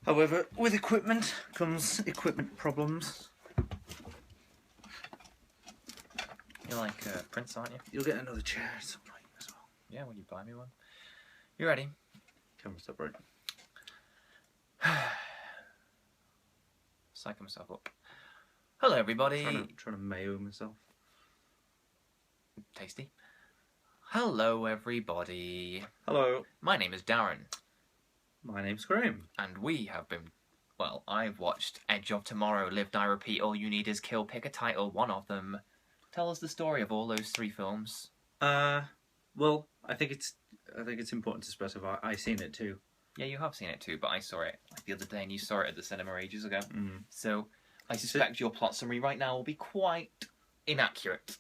However, with equipment comes equipment problems. You're like Prince, aren't you? You'll get another chair at some point as well. Yeah, when you buy me one. You ready? Camera stop right. Psych myself up. Hello, everybody. Trying to mayo myself. Tasty. Hello, everybody. Hello. My name is Darren. My name's Graham. And we have been... Well, I've watched Edge of Tomorrow, Live, Die, Repeat, All You Need Is Kill, pick a title, one of them. Tell us the story of all those 3 films. Well, I think it's important to specify I've seen it too. Yeah, you have seen it too, but I saw it like the other day and you saw it at the cinema ages ago. Mm. So, I suspect your plot summary right now will be quite inaccurate.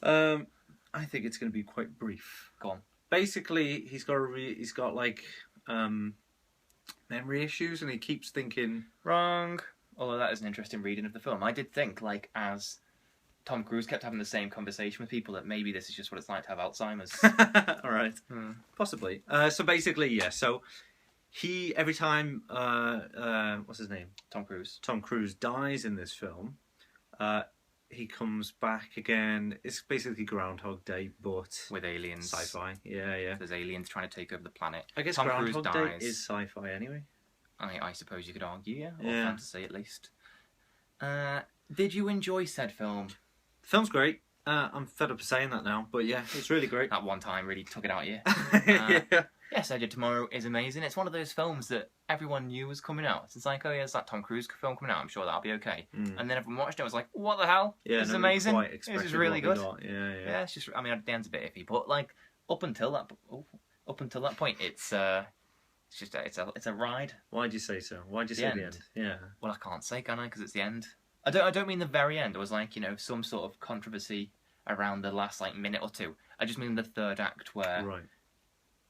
I think it's going to be quite brief. Go on. Basically, he's got like memory issues, and he keeps thinking wrong. Although that is an interesting reading of the film. I did think, like, as Tom Cruise kept having the same conversation with people, that maybe this is just what it's like to have Alzheimer's. All right, possibly. So basically, yeah. So he every time what's his name? Tom Cruise. Tom Cruise dies in this film. He comes back again. It's basically Groundhog Day, but with aliens. Sci-fi. Yeah, yeah. There's aliens trying to take over the planet. I guess Tom Groundhog Cruise Day dies. is sci-fi anyway. I suppose you could argue, yeah. Or Yeah. fantasy, at least. Did you enjoy said film? The film's great. I'm fed up of saying that now, but yeah, it's really great. That one time really took it out of you. Yeah. Yes, Edge of Tomorrow is amazing. It's one of those films that everyone knew was coming out. It's like, oh yeah, there's that Tom Cruise film coming out. I'm sure that'll be okay. Mm. And then everyone watched it and was like, what the hell? Yeah, This is nobody amazing. quite This is expected really what we good. got. Yeah, yeah. Yeah, it's just, I mean, the end's a bit iffy, but like, up until that point, it's just, it's a ride. Why'd you say so? Why'd you say the end? Yeah. Well, I can't say, can I? Because it's the end. I don't mean the very end. It was like, some sort of controversy around the last, like, minute or two. I just mean the third act where, Right.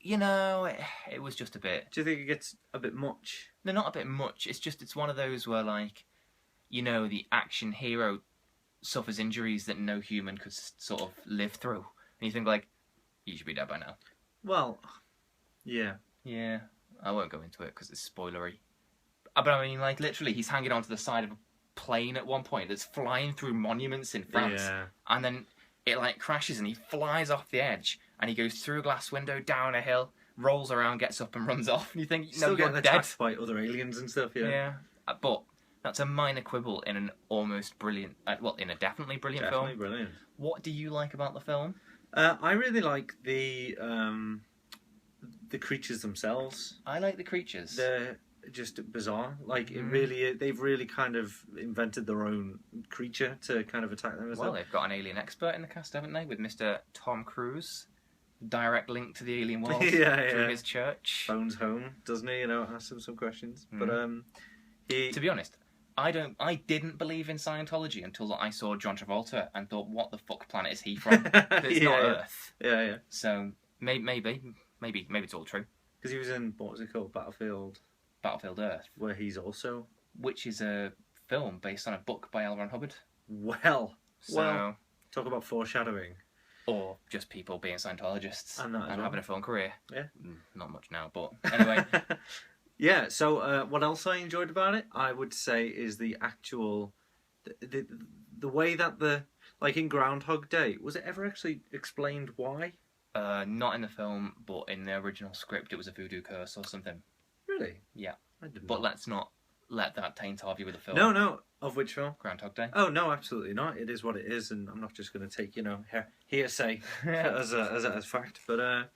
it was just a bit... Do you think it gets a bit much? No, not a bit much. It's one of those where, like, the action hero suffers injuries that no human could sort of live through. And you think, like, you should be dead by now. Well, yeah. Yeah, I won't go into it because it's spoilery. But I mean, like, literally, he's hanging onto the side of a plane at one point that's flying through monuments in France. Yeah. And then it, like, crashes and he flies off the edge and he goes through a glass window, down a hill, rolls around, gets up and runs off. And you think, Still no, you're getting dead. attacked by other aliens and stuff, yeah. Yeah. But that's a minor quibble in an almost brilliant, in a definitely brilliant Definitely film. brilliant. What do you like about the film? I really like the creatures themselves. I like the creatures. They're just bizarre. Like, they've really kind of invented their own creature to kind of attack them as Well, they've got an alien expert in the cast, haven't they? With Mr. Tom Cruise. Direct link to the alien world through his church. Phones home, doesn't he? Asks him some questions. But to be honest, I didn't believe in Scientology until I saw John Travolta and thought, what the fuck planet is he from? It's not Earth. Yeah, yeah. So maybe it's all true. Because he was in, what was it called, Battlefield Earth, where he's also, which is a film based on a book by L. Ron Hubbard. Well, talk about foreshadowing. Or just people being Scientologists and having a film career. Yeah. Not much now, but anyway. Yeah, so what else I enjoyed about it, I would say, is the actual... The way that like in Groundhog Day, was it ever actually explained why? Not in the film, but in the original script it was a voodoo curse or something. Really? Yeah. I didn't But know. let's not let that taint our view of the film. No. Of which film? Groundhog Day. Oh, no, absolutely not. It is what it is, and I'm not just going to take, hearsay as fact. But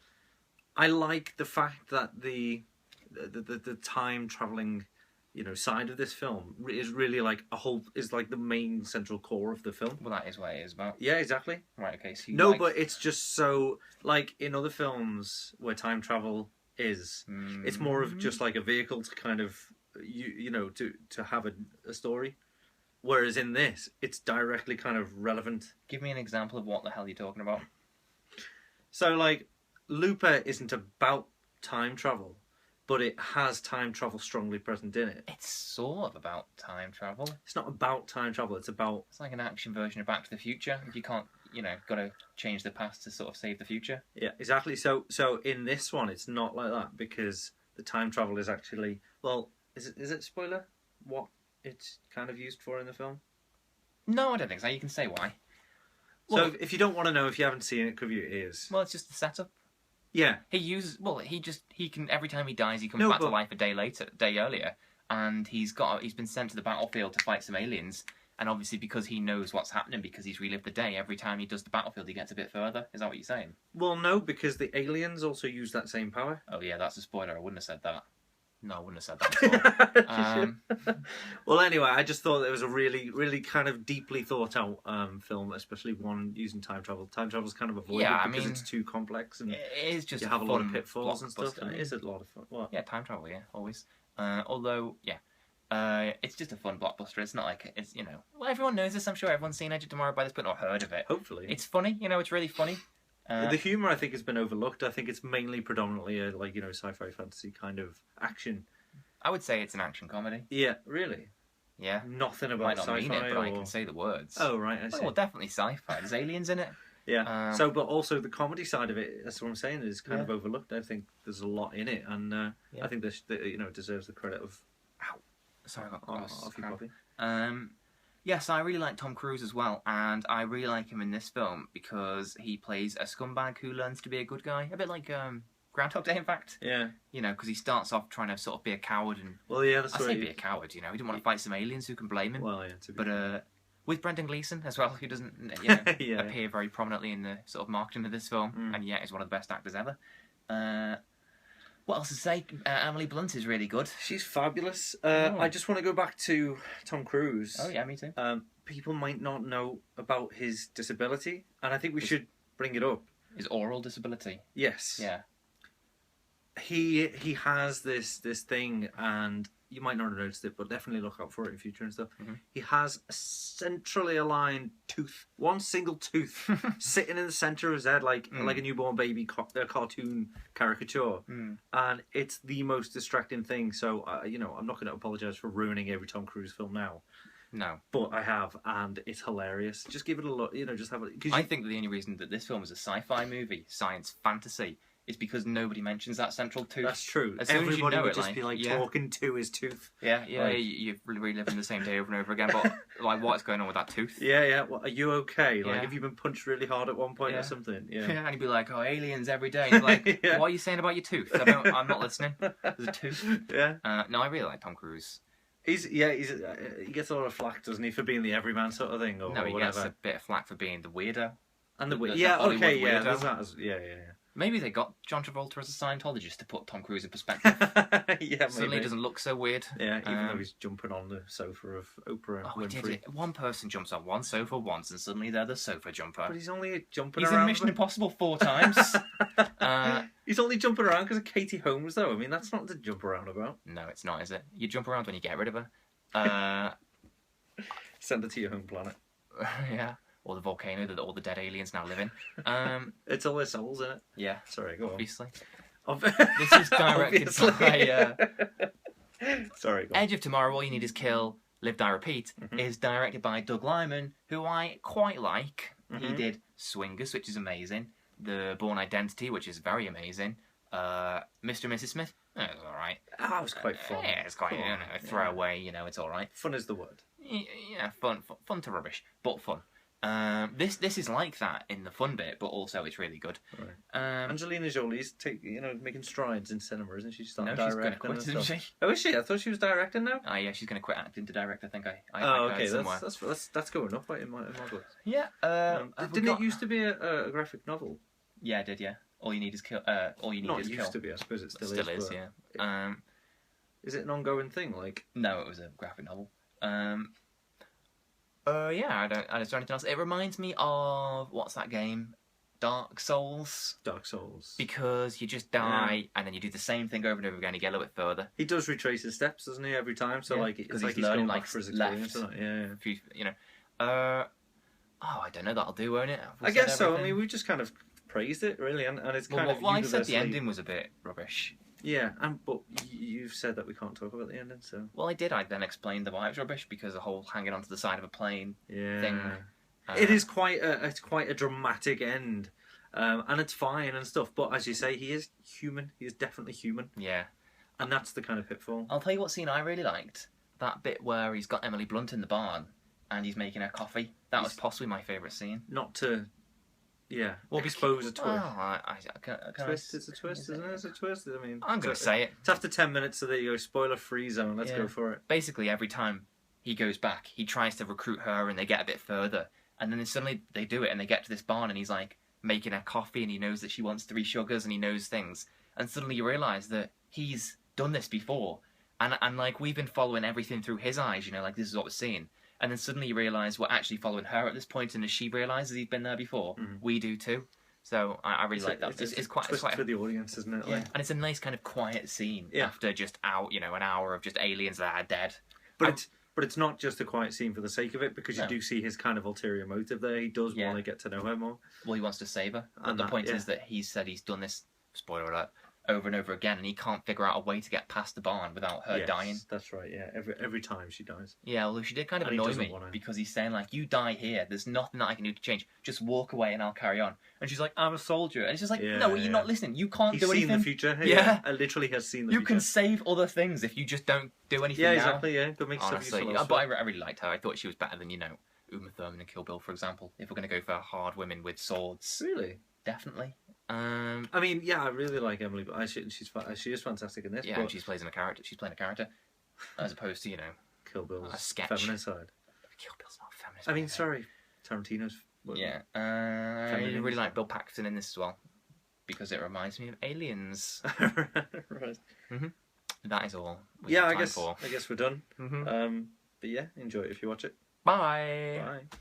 I like the fact that the time-travelling, side of this film is really like is like the main central core of the film. Well, that is what it is about. Yeah, exactly. Right, okay. So but it's just so, like, in other films where time travel is, it's more of just like a vehicle to kind of, to have a story. Whereas in this, it's directly kind of relevant. Give me an example of what the hell you're talking about. So, like, Looper isn't about time travel, but it has time travel strongly present in it. It's sort of about time travel. It's not about time travel, it's about... It's like an action version of Back to the Future. If you can't, got to change the past to sort of save the future. Yeah, exactly. So in this one, it's not like that because the time travel is actually is it spoiler what it's kind of used for in the film? No, I don't think so. You can say why. So if you don't want to know, if you haven't seen it, cover your ears. Well, it's just the setup. Yeah. He can every time he dies, he comes back to life a day earlier, and he's been sent to the battlefield to fight some aliens. And obviously, because he knows what's happening, because he's relived the day, every time he does the battlefield, he gets a bit further. Is that what you're saying? Well, no, because the aliens also use that same power. Oh yeah, that's a spoiler. I wouldn't have said that. No, I wouldn't have said that at all. Well, anyway, I just thought it was a really, really kind of deeply thought out film, especially one using time travel. Time travel is kind of avoided because it's too complex and it is just you have a lot of pitfalls and stuff, and it is a lot of fun. What? Yeah, time travel, yeah, always. Although, it's just a fun blockbuster. It's not like it's well, everyone knows this. I'm sure everyone's seen Edge of Tomorrow by this point or heard of it. Hopefully, it's funny. It's really funny. The humour, I think, has been overlooked. I think it's mainly predominantly a sci-fi fantasy kind of action. I would say it's an action comedy. Yeah, really. Yeah. Nothing about Might not sci-fi. mean it, but I can say the words. Oh right, I see. Well, definitely sci-fi. There's aliens in it. Yeah. But also the comedy side of it. That's what I'm saying. Is kind of overlooked. I think there's a lot in it, and I think this it deserves the credit of. Ow. Sorry, I got cross. Yes, I really like Tom Cruise as well, and I really like him in this film because he plays a scumbag who learns to be a good guy, a bit like Groundhog Day, in fact. Yeah. Because he starts off trying to sort of be a coward and. Well, yeah, that's I say be a coward. He didn't want to fight some aliens. Who can blame him? Well, yeah. But with Brendan Gleeson as well, who doesn't appear very prominently in the sort of marketing of this film, and yet is one of the best actors ever. What else to say? Emily Blunt is really good. She's fabulous. I just want to go back to Tom Cruise. Oh yeah, me too. People might not know about his disability, and I think we should bring it up. His oral disability. Yes. Yeah. He has this thing, and you might not have noticed it, but definitely look out for it in future and stuff. Mm-hmm. He has a centrally aligned tooth, one single tooth, sitting in the center of his head, like a newborn baby cartoon caricature, and it's the most distracting thing. So I'm not going to apologize for ruining every Tom Cruise film now. No, but I have, and it's hilarious. Just give it a look. Just have it. I think that the only reason that this film is a sci-fi movie, science fantasy, is because nobody mentions that central tooth. That's true. As soon Everybody as you know would it, just be talking to his tooth. Yeah, you're reliving the same day over and over again. But what's going on with that tooth? Yeah. Well, are you okay? Have you been punched really hard at one point or something? Yeah. And he'd be like, "Oh, aliens every day." And you're like, what are you saying about your tooth? I'm not listening. There's a tooth. Yeah. No, I really like Tom Cruise. He gets a lot of flack, doesn't he, for being the everyman sort of thing, or no, he whatever. gets a bit of flack for being the weirdo. And the weirdo. Yeah. Maybe they got John Travolta as a Scientologist to put Tom Cruise in perspective. Yeah, suddenly he doesn't look so weird. Yeah, even though he's jumping on the sofa of Oprah Winfrey. One person jumps on one sofa once, and suddenly they're the sofa jumper. But he's only jumping around. He's in Mission Impossible 4 times. He's only jumping around because of Katie Holmes, though. I mean, that's not to jump around about. No, it's not, is it? You jump around when you get rid of her. Send her to your home planet. Yeah. Or the volcano that all the dead aliens now live in. It's all their souls in it. Yeah. Sorry, go obviously. on. This is directed by... Sorry, go on. Edge of Tomorrow, All You Need Is Kill, Live, Die, Repeat, is directed by Doug Liman, who I quite like. He did Swingers, which is amazing. The Bourne Identity, which is very amazing. Mr. and Mrs. Smith, it was alright. It was quite fun. Yeah, it's quite a throwaway, it's alright. Fun is the word. Yeah, fun to rubbish, but fun. This is like that in the fun bit, but also it's really good. Right. Angelina Jolie's making strides in cinema, isn't she? She's starting she's going to quit, isn't she? Oh, is she? I thought she was directing now. Oh yeah, she's going to quit acting to direct. I think I okay, that's going up in my books. Yeah. Didn't it used to be a graphic novel? Yeah, it did. Yeah. All You Need Is Kill. All You Need Is Kill. Not used to be. I suppose it still is. Yeah. Is it an ongoing thing? No, it was a graphic novel. Yeah, I don't know anything else. It reminds me of, what's that game? Dark Souls. Dark Souls. Because you just die, and then you do the same thing over and over again, you get a little bit further. He does retrace his steps, doesn't he, every time? So, because he's learning, back for his experience, isn't it? Yeah. I don't know, that'll do, won't it? I guess so. I mean, we just kind of praised it, really, and it's kind of... Well, I said the ending was a bit rubbish. Yeah, but you've said that we can't talk about the ending, so... Well, I did. I then explained why it was rubbish, because the whole hanging onto the side of a plane thing It is quite a dramatic end, and it's fine and stuff. But as you say, he is human. He is definitely human. Yeah. And that's the kind of pitfall. I'll tell you what scene I really liked. That bit where he's got Emily Blunt in the barn and he's making her coffee. That was possibly my favourite scene. Not to, expose a twist. Oh, Twist, it's a twist, isn't it? It's a twist. I mean, I'm going to say it. It's after 10 minutes, so there you go. Spoiler-free zone. Let's go for it. Basically, every time he goes back, he tries to recruit her and they get a bit further. And then suddenly they do it and they get to this barn and he's like making her coffee and he knows that she wants 3 sugars and he knows things. And suddenly you realise that he's done this before, and like we've been following everything through his eyes, like this is what we're seeing, and then suddenly you realise we're actually following her at this point, and as she realises he's been there before, we do too. So I really like that. It's quite for the audience, isn't it? Yeah, and it's a nice kind of quiet scene after just an hour of just aliens that are dead. But it's not just a quiet scene for the sake of it, because you do see his kind of ulterior motive there. He does want to get to know her more. Well, he wants to save her. And the point is that he said he's done this, spoiler alert, over and over again, and he can't figure out a way to get past the barn without her dying. That's right, yeah. Every time she dies. Yeah, although she did kind of annoy me because he's saying, like, you die here, there's nothing that I can do to change. Just walk away and I'll carry on. And she's like, I'm a soldier. And it's just like, no, you're not listening. You can't do anything. He's seen the future. Yeah. I literally has seen the future. You can save other things if you just don't do anything now. Exactly, yeah. But makes honestly, but I really liked her. I thought she was better than, Uma Thurman and Kill Bill, for example. If we're going to go for hard women with swords. Really? Definitely. I mean, I really like Emily, but she is fantastic in this. Yeah, and she's playing a character, as opposed to Kill Bill's a sketch. Feminist side. Kill Bill's not feminist. I mean, sorry, Tarantino's. I really like Bill Paxton in this as well because it reminds me of Aliens. Right. Mm-hmm. That is all. I guess we're done. Mm-hmm. But enjoy it if you watch it. Bye. Bye.